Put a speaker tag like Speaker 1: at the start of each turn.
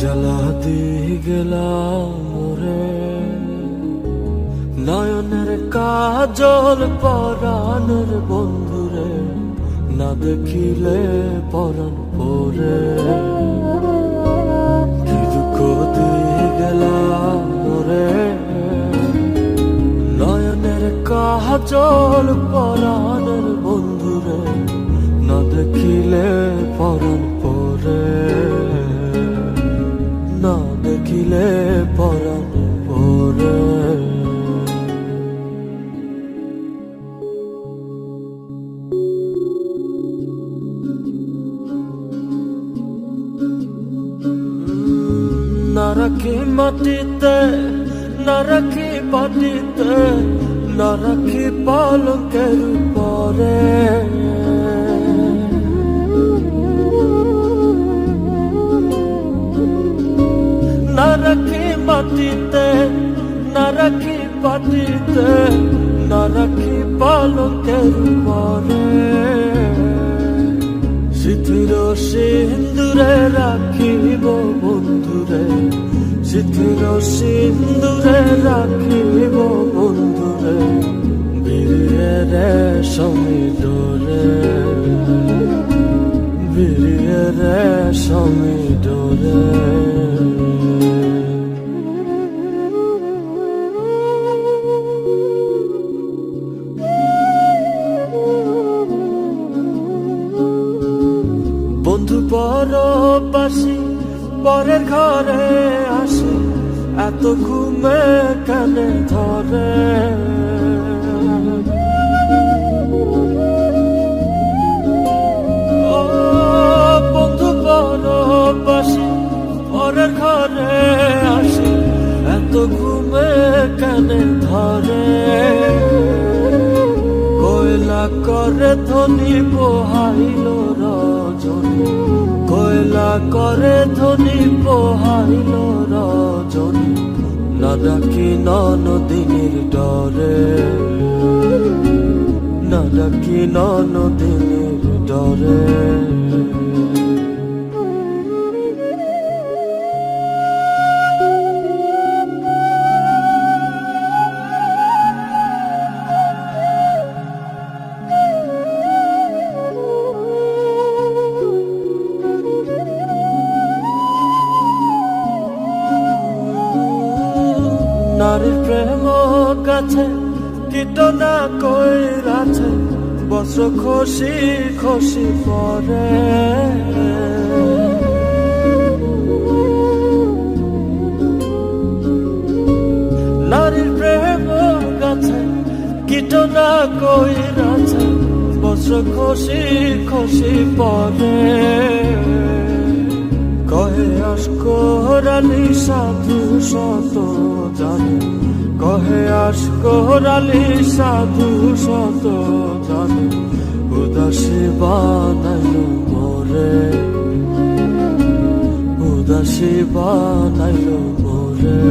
Speaker 1: জ্বালা দিয়ে গেলাম রে, নয়নের কাজল পরাণের বন্ধুরে, না দেখিলে পরাণ পরে। কি দুঃখ দিয়ে গেলাম রে, নয়নের কাজল পরাণের বন্ধুরে, না দেখিলে পরাণ পরে, না দেখিলে পরাণ পরে। না রাখি মাটিতে, না রাখি পাটিতে, না রাখি পালকের পরে। না রাখি মাটিতে, না রাখি পাটিতে, না রাখি পালকের পরে। সিথির সিন্দুরে রাখিব বন্ধুরে, সিথির সিন্দুরে রাখিব বন্ধুরে, বিরিয়ে রেশমি ডোরে, বিরিয়ে রেশমি ডোরে। বন্ধু পরবাসী পরের ঘরে আসে, এত ঘুমে কানে ধরে। ও বন্ধু পরবাসী পরের ঘরে আসে, এত ঘুমে কানে ধরে। কয়লা করে ধনী পোহাইল রজনী, কয়লা করে ধনী পোহাইল রজনী, না ডাকি ননদিনীর ডরে, না ডাকি ননদিনীর ডরে। নারীর প্রেম কাছে কীটনা কইরাছে, বস্ত্র খসি খসি পরে। নারীর প্রেম কাছে কীটনা কইরাছে, বস্ত্র খসি খসি পরে। কহে আশকরালি সাধু শত জানে, কহে আশকরালি সাধু শত জানে, উদাসী বানাইল মোরে, উদাসী বানাইল মোরে।